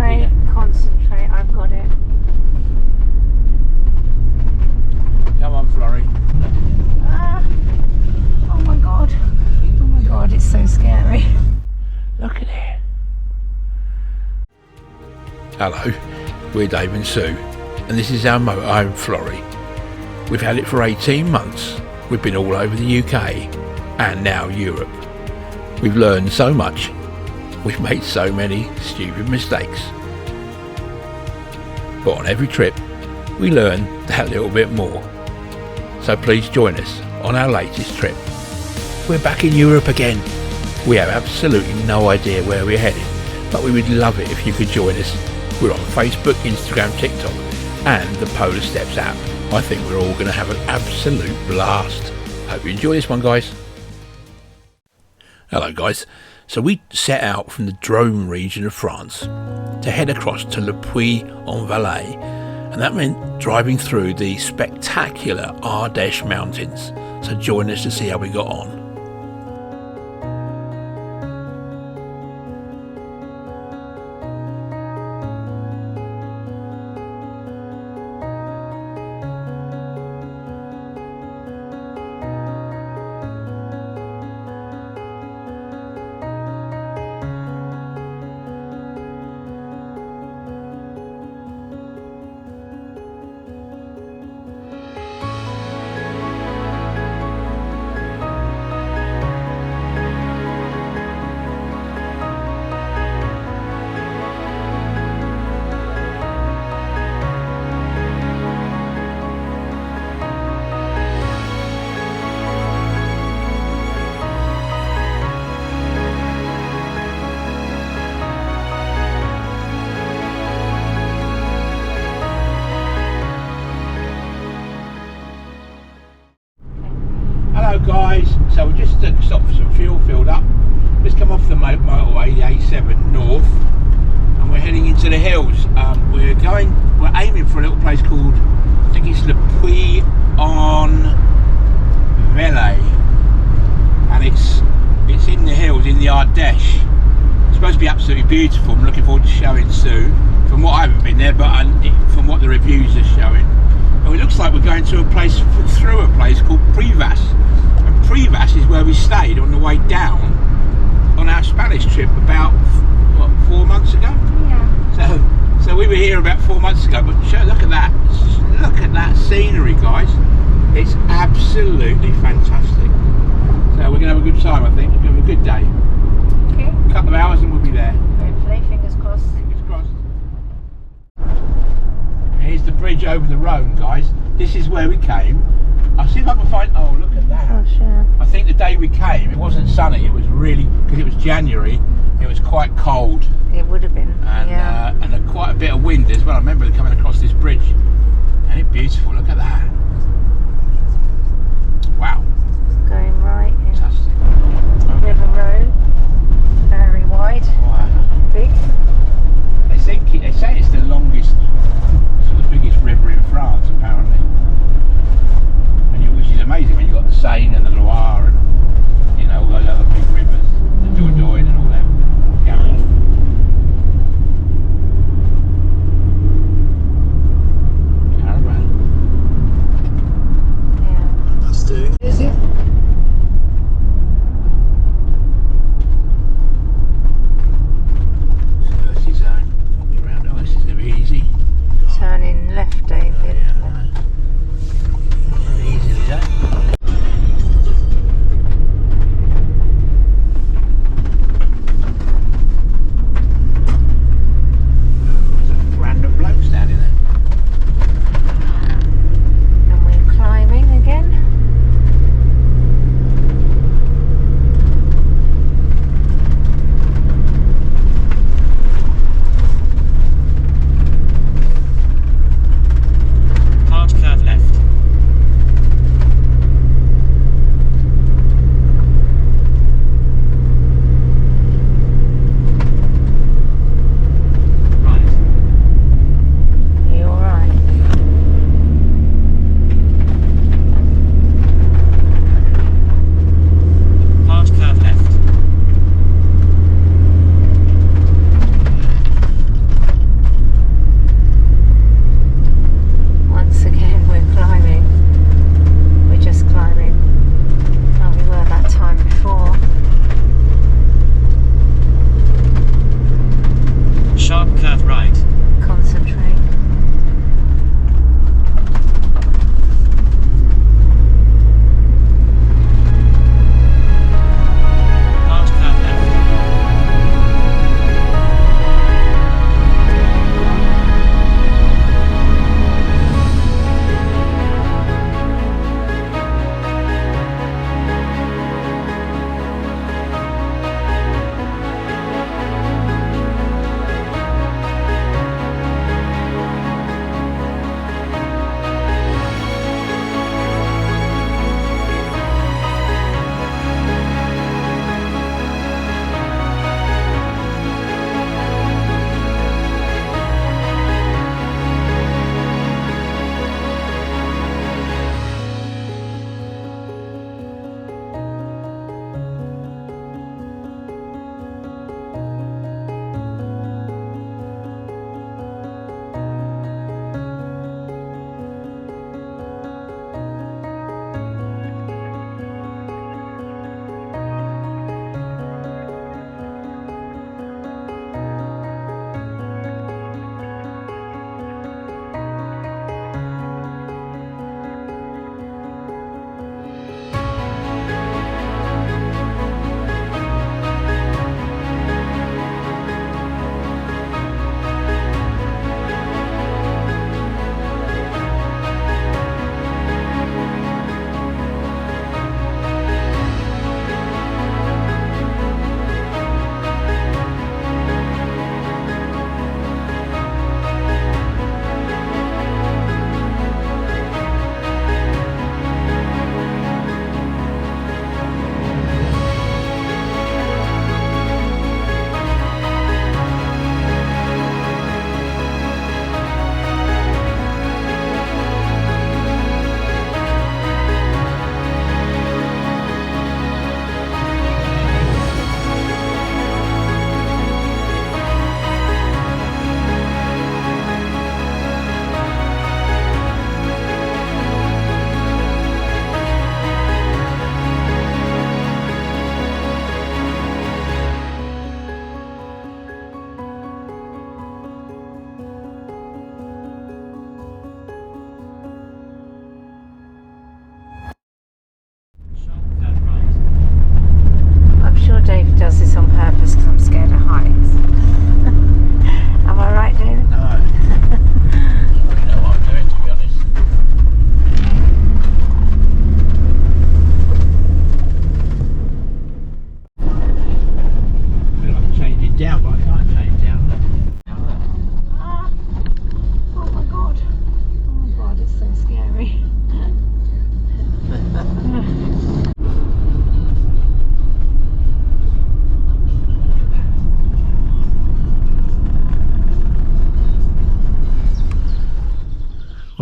Concentrate, concentrate, I've got it. Come on, Florrie. Ah. Oh my god. Oh my god, it's so scary. Look at it. Hello, we're Dave and Sue, and this is our motorhome, Florrie. We've had it for 18 months. We've been all over the UK and now Europe. We've learned so much. We've made so many stupid mistakes. But on every trip, we learn that little bit more. So please join us on our latest trip. We're back in Europe again. We have absolutely no idea where we're heading, but we would love it if you could join us. We're on Facebook, Instagram, TikTok, and the Polar Steps app. I think we're all going to have an absolute blast. Hope you enjoy this one, guys. Hello, guys. So we set out from the Drome region of France to head across to the Puy-en-Velay, and that meant driving through the spectacular Ardèche mountains. So join us to see how we got on. Guys, so we just stopped for some fuel, filled up, just come off the motorway, the A7 north, and we're heading into the hills. We're aiming for a little place called, I think it's the Puy-en-Velay, and it's in the hills, in the Ardèche. It's supposed to be absolutely beautiful. I'm looking forward to showing Sue, from what I haven't been there, but from what the reviews are showing. And it looks like we're going to through a place called Puy-en-Velay. Puy-en-Velay is where we stayed on the way down on our Spanish trip about, what, 4 months ago? Yeah. So we were here about 4 months ago, but look at that. Look at that scenery, guys. It's absolutely fantastic. So we're going to have a good time, I think. We're going to have a good day. Okay. A couple of hours and we'll be there. Hopefully, fingers crossed. Fingers crossed. Here's the bridge over the Rhone, guys. This is where we came. I'll see if I can find, oh, look at that. Oh, sure. I think the day we came, it wasn't sunny, it was really, because it was January, it was quite cold. It would have been, and, yeah. And quite a bit of wind as well. I remember coming across this bridge. And it's beautiful, look at that. Wow. Going right in. Fantastic. River Road. Very wide. Wow. Big. They say it's the longest, sort of biggest river in France, apparently. Which is amazing when you've got the Seine and the Loire and, you know, all those other big rivers, the Dordogne and all them. Caravan.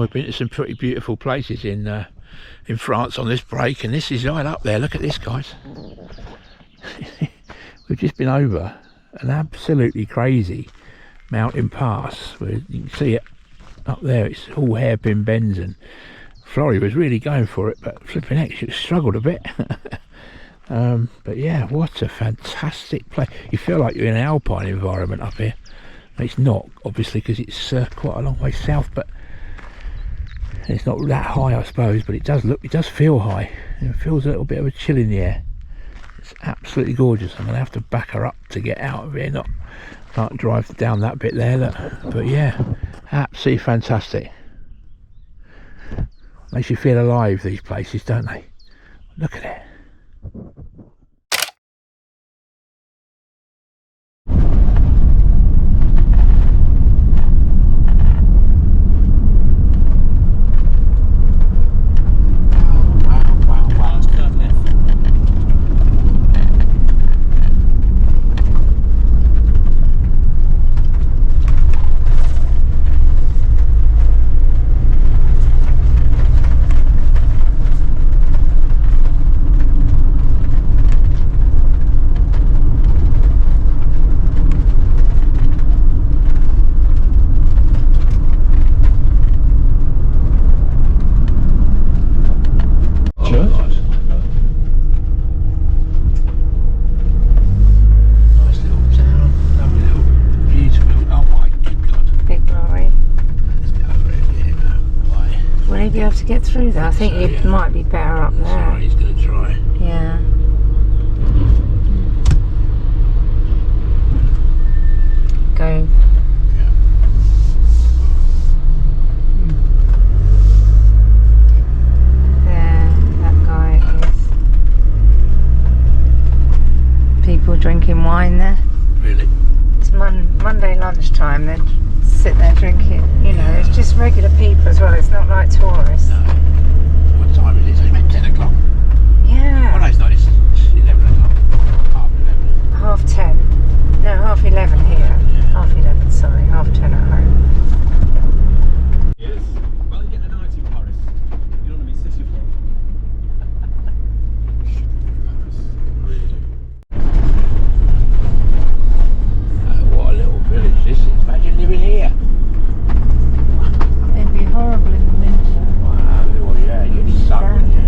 We've been to some pretty beautiful places in France on this break, and this is right up there. Look at this, guys. We've just been over an absolutely crazy mountain pass where you can see it up there. It's all hairpin bends, and Florrie was really going for it, but flipping heck, she struggled a bit. But yeah, what a fantastic place. You feel like you're in an alpine environment up here. It's not, obviously, because it's quite a long way south, but it's not that high, I suppose, but it does feel high. It feels a little bit of a chill in the air. It's absolutely gorgeous. I'm going to have to back her up to get out of here, not drive down that bit there, look. But yeah, absolutely fantastic. Makes you feel alive, these places, don't they? Look at it. To get through there, I think it might be better up there. Sorry, he's going to try. Yeah. Go. Yeah. There, that guy is. People drinking wine there. Really? It's Monday lunchtime. They sit there drinking. You know, it's just regular people as well. It's not like tourists. No. What time is it? It's only about 10 o'clock. Yeah. Oh no, it's not. It's 11 o'clock. Half 11. 10:30. No, 11:30 here. Yeah. 11:30, sorry. 10:30 at home. Yes. Well, you get the night in Paris. You don't want to be sitting for What a little village this is. Imagine living here. It'd be horrible in the winter. Wow, well, yeah, you'd suck, wouldn't you?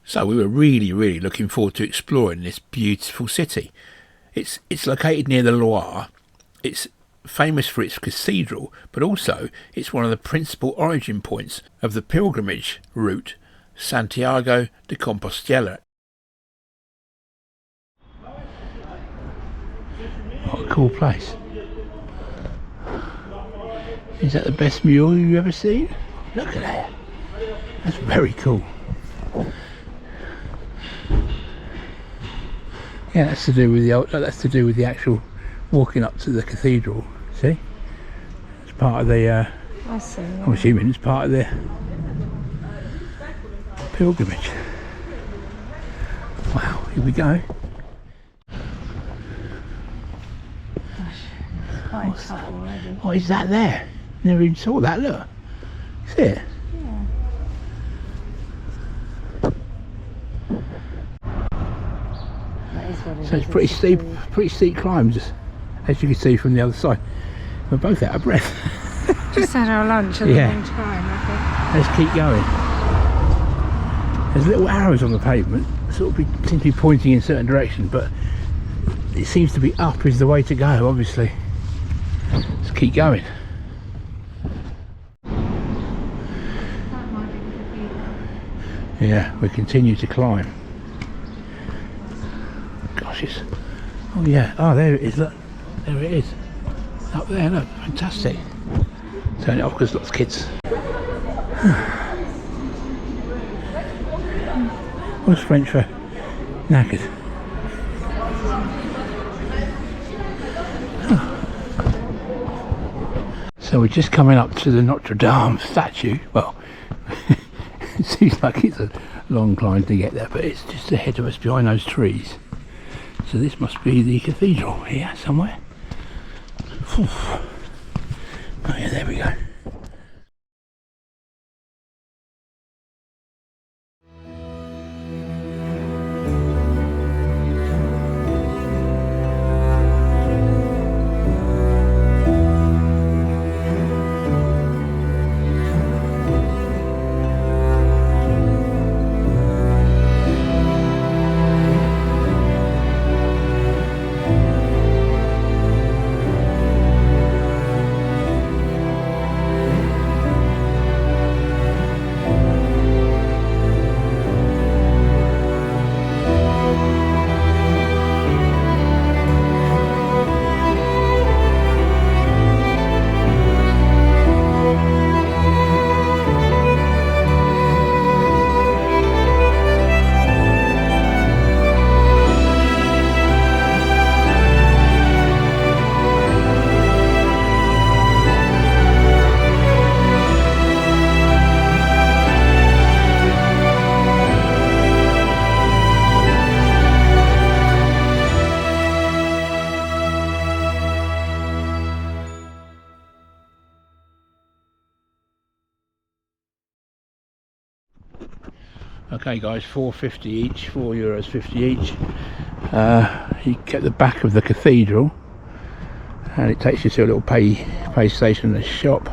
So we were really looking forward to exploring this beautiful city. It's located near the Loire. It's famous for its cathedral, but also it's one of the principal origin points of the pilgrimage route Santiago de Compostela. What a cool place. Is that the best mule you've ever seen? Look at that. That's very cool. Yeah, that's to do with the actual walking up to the cathedral. See? It's part of the I see. Yeah. I'm assuming it's part of the pilgrimage. Wow, here we go. What's that already? What is that there? Never even saw that, look. See it? Yeah. That is what it So is. it's pretty steep climbs, as you can see from the other side. We're both out of breath. Just had our lunch at Yeah. the wrong time, I Let's keep going. There's little arrows on the pavement, sort of seem to be pointing in a certain direction, but it seems to be up is the way to go, obviously. Let's keep going. Yeah, we continue to climb. Gosh, it's... Oh yeah, oh there it is, look. There it is. Up there, look, fantastic. Turn it off because lots of kids. What's French for knackered? So we're just coming up to the Notre Dame statue. Well, it seems like it's a long climb to get there, but it's just ahead of us behind those trees. So this must be the cathedral here somewhere. Oh yeah, there we go. Okay guys, €4.50 each, €4.50 each. You get the back of the cathedral and it takes you to a little pay station and a shop,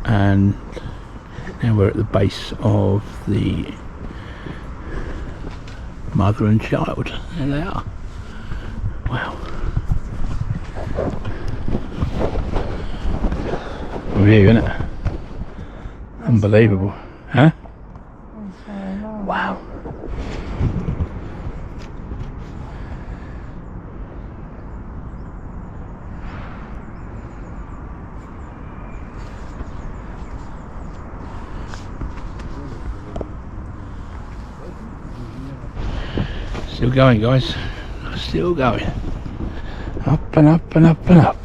and now we're at the base of the Mother and Child. There they are. Wow. View, isn't it? Unbelievable. Huh? Wow. Still going, guys. Still going. Up and up and up and up.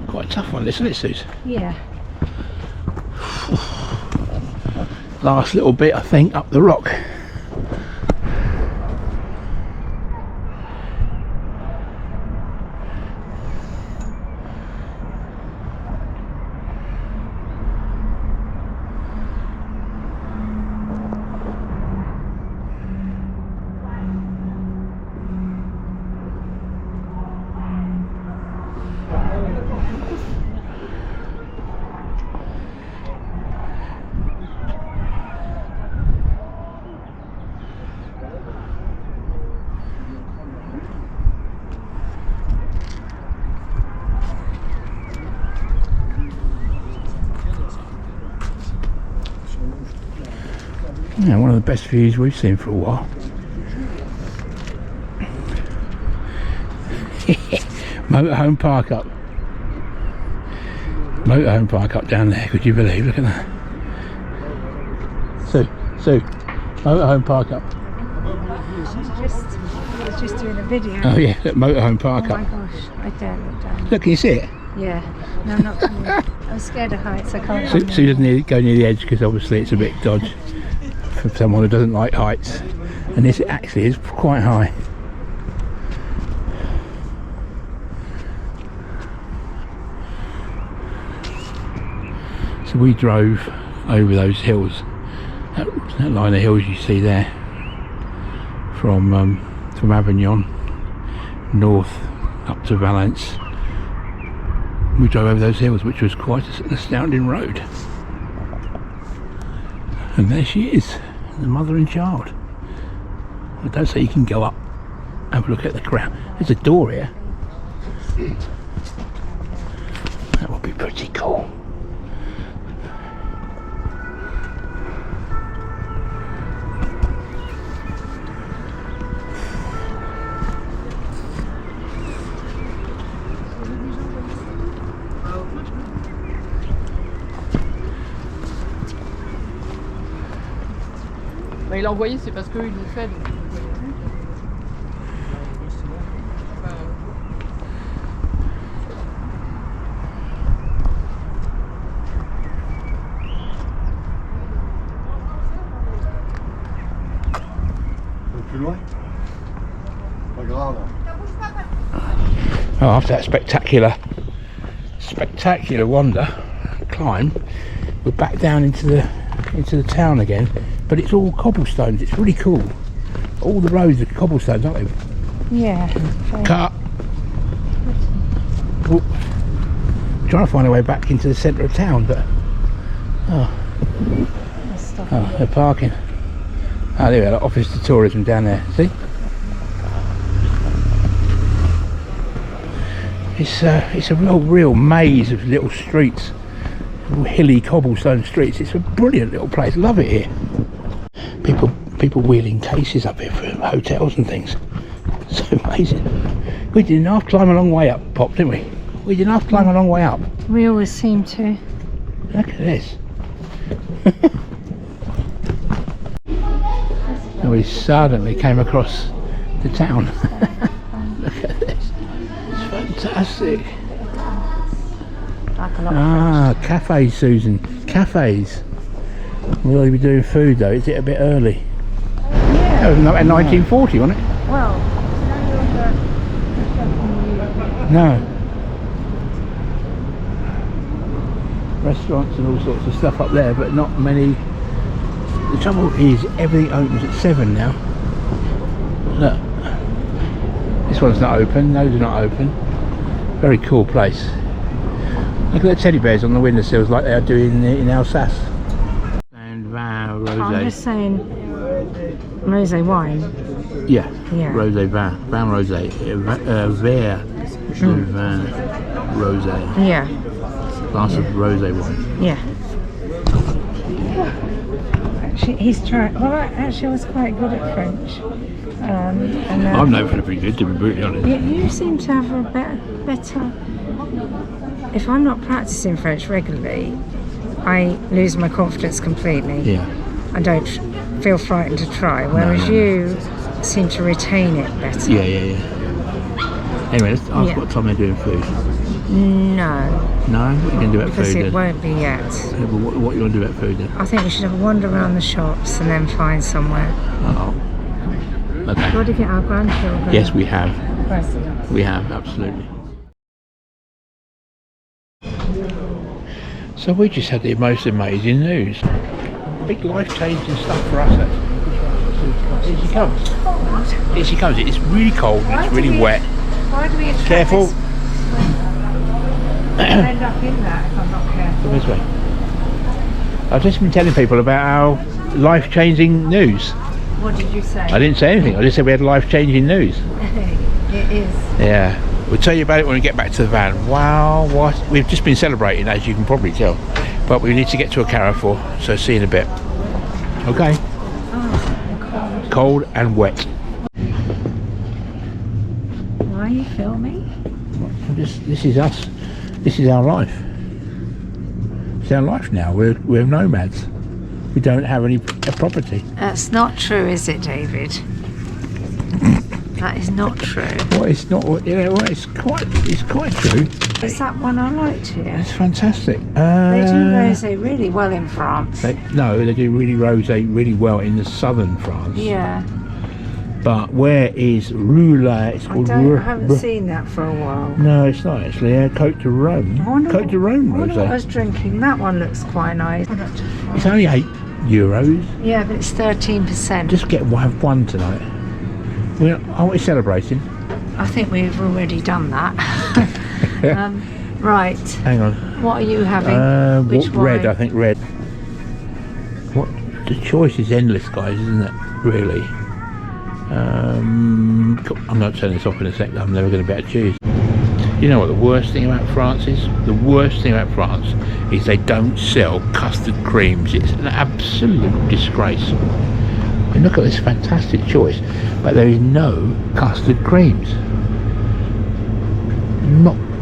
Quite a tough one, isn't it, Suze? Yeah. Last little bit, I think, up the rock. Yeah, one of the best views we've seen for a while. Motorhome park up. Motorhome park up down there, could you believe? Look at that. Sue, motorhome park up. I was just doing a video. Oh yeah, look, motorhome park up. Oh my gosh, I don't. Look, can you see it? Yeah, no, I'm not coming. I'm scared of heights, I can't come Sue doesn't go near the edge because obviously it's a bit dodgy for someone who doesn't like heights. And this actually is quite high. So we drove over those hills, that line of hills you see there, from Avignon north up to Valence. We drove over those hills, which was quite an astounding road. And there she is, the mother and child. I don't say you can go up, have a look at the ground. There's a door here. That would be pretty cool. Bah, il a envoyé, c'est parce qu'ils l'ont fait. Donc... Plus loin? Pas grave. Oh, after that spectacular wander, climb, we're back down into the town again. But it's all cobblestones. It's really cool. All the roads are cobblestones, aren't they? Yeah. Cut. Oh. Trying to find a way back into the centre of town, but oh, they're parking. Oh, there we are. Office to tourism down there. See? It's a real maze of little streets, hilly cobblestone streets. It's a brilliant little place. Love it here. People wheeling cases up here for hotels and things. So amazing. We did enough climb a long way up, Pop, didn't we? We did enough climb a long way up. We always seem to. Look at this. And we suddenly came across the town. Look at this. It's fantastic. Like a lot of Cafes, Susan. Cafes. We'll be doing food though. Is it a bit early? Yeah. That was in 1940, wasn't it? Well, No. Restaurants and all sorts of stuff up there, but not many. The trouble is everything opens at 7 now. Look. This one's not open, those are not open. Very cool place. Look at the teddy bears on the windowsills like they are doing in Alsace. And vin rosé. I'm just saying, rosé wine. Yeah, Yeah. rosé vin. Vin rosé. Verre de vin rosé. Yeah. Glass of rosé wine. Yeah. Actually, he's trying. Well, actually, I was quite good at French. And, I'm no pretty good, to be brutally honest. You seem to have a better. If I'm not practicing French regularly, I lose my confidence completely. Yeah. I don't feel frightened to try, whereas no. you seem to retain it better. Yeah. Anyway, let's ask what time they're doing food. No. No? What are you going to do about Because food it then? won't be yet. Yeah, but what you want to do about food then? I think we should have a wander around the shops and then find somewhere. Oh. Okay. What do you get our grandchildren? Yes, we have. Presents. We have, absolutely. So we just had the most amazing news. Big life-changing stuff for us. Here she comes. Here she comes. It's really cold and it's really wet. Why do we attract Careful. this? I'll end up in that if I'm not careful. Come this way. I've just been telling people about our life-changing news. What did you say? I didn't say anything. I just said we had life-changing news. It is. Yeah. We'll tell you about it when we get back to the van. Wow, what? We've just been celebrating, as you can probably tell. But we need to get to a Carrefour, so see you in a bit. Okay. cold and wet. Why are you filming? This is us. This is our life. It's our life now. We're nomads. We don't have any property. That's not true, is it, David? That is not true. Well, it's not. You know, well, it's quite true. Is that one I liked here? It's fantastic. They do rosé really well in France. They do really rosé really well in the southern France. Yeah. But where is Roulette? It's called I haven't seen that for a while. No, it's not actually. Côte de Rome. Côte de Rome I wonder what I rosé. was drinking. That one looks quite nice. It's only €8. Yeah, but it's 13%. Just have one tonight. Aren't we celebrating? I think we've already done that. Right. Hang on. What are you having? Which red, wine? I think red. What? The choice is endless, guys, isn't it? Really. I'm going to turn this off in a sec. I'm never going to be able to choose. You know what the worst thing about France is? The worst thing about France is they don't sell custard creams. It's an absolute disgrace. I mean, look at this fantastic choice, but there is no custard creams.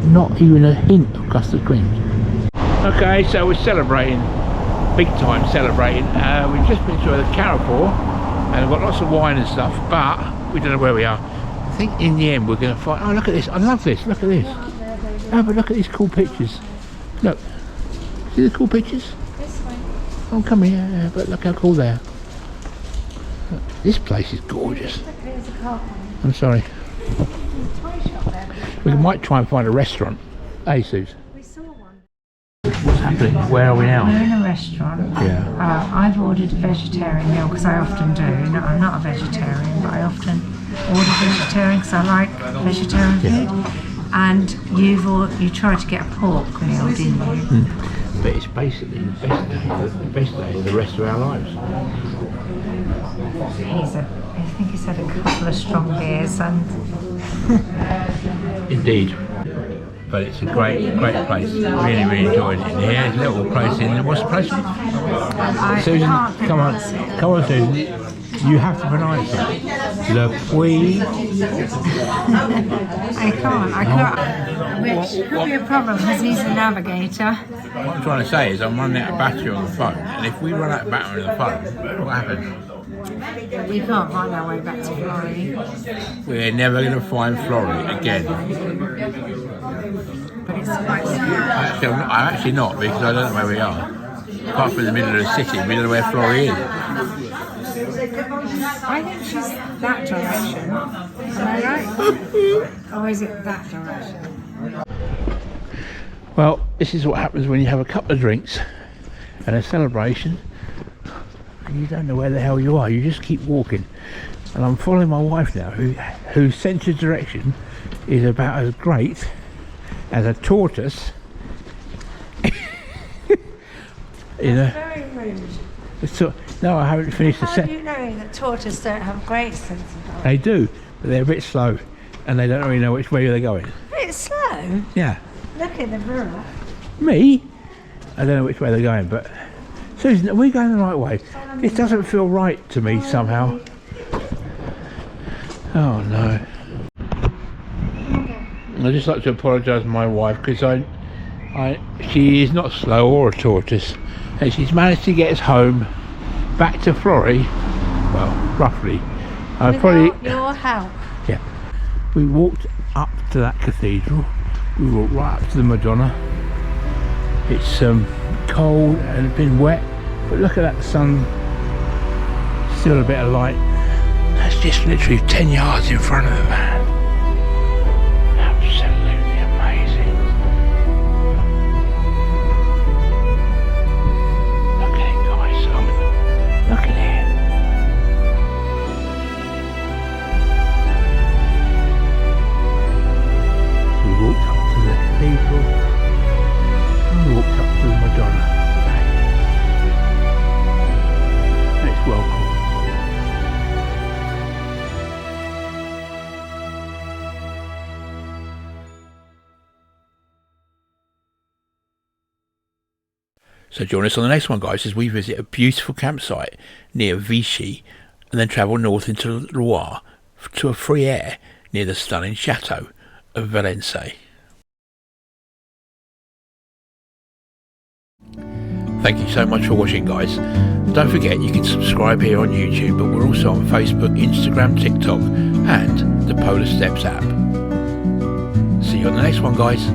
Not even a hint of custard creams. Okay, so we're celebrating, big time celebrating. We've just been to the Carrefour, and I've got lots of wine and stuff, but we don't know where we are. I think in the end we're going to find. Oh, look at this! I love this. Look at this. Oh, but look at these cool pictures. Look, see the cool pictures? This way. Oh, come here! But look how cool they are. Look, this place is gorgeous. There's a car. I'm sorry. We might try and find a restaurant. Hey, Suze. We saw one. What's happening? Where are we now? We're in a restaurant. Yeah. I've ordered a vegetarian meal because I often do. No, I'm not a vegetarian, but I often order vegetarian because I like vegetarian food. And you tried to get a pork meal, didn't you? But it's basically the best day of the rest of our lives. I think he's had a couple of strong beers and. Indeed. But it's a great place. Really enjoyed it. Here's a little place in. What's the place? Susan, come on, Susan. You have to pronounce it. Le Puy. I can't. Which could be a problem because he's a navigator. What I'm trying to say is I'm running out of battery on the phone, and if we run out of battery on the phone, what happens? We can't find our way back to Florrie. We're never going to find Florrie again. But it's quite sad. I'm actually not, because I don't know where we are. Apart from the middle of the city, we don't know where Florrie is. I think she's that direction. Am I right? Or is it that direction? Well, this is what happens when you have a couple of drinks and a celebration. And you don't know where the hell you are. You just keep walking. And I'm following my wife now, whose sense of direction is about as great as a tortoise. You know. Very rude. No, I haven't finished the How do you know that tortoises don't have great sense of direction? They do, but they're a bit slow, and they don't really know which way they're going. It's slow. Yeah. Look in the mirror. Me? I don't know which way they're going, but Susan, are we going the right way? This doesn't feel right to me somehow. Oh no. I'd just like to apologise to my wife because she is not slow or a tortoise, and she's managed to get us home back to Florrie. Well, roughly. Without your help. Yeah. We walked up to that cathedral. We walked right up to the Madonna. It's cold and been wet, but look at that sun. Still a bit of light. That's just literally 10 yards in front of the van. Absolutely amazing. Look at it, guys. Look at it. We walked up to the cathedral and we walked up to the Madonna. It's well cool. So join us on the next one, guys, as we visit a beautiful campsite near Vichy, and then travel north into the Loire to a free air near the stunning chateau of Valence. Thank you so much for watching, guys. Don't forget you can subscribe here on YouTube, but we're also on Facebook, Instagram, TikTok and the Polar Steps app. See you on the next one, guys.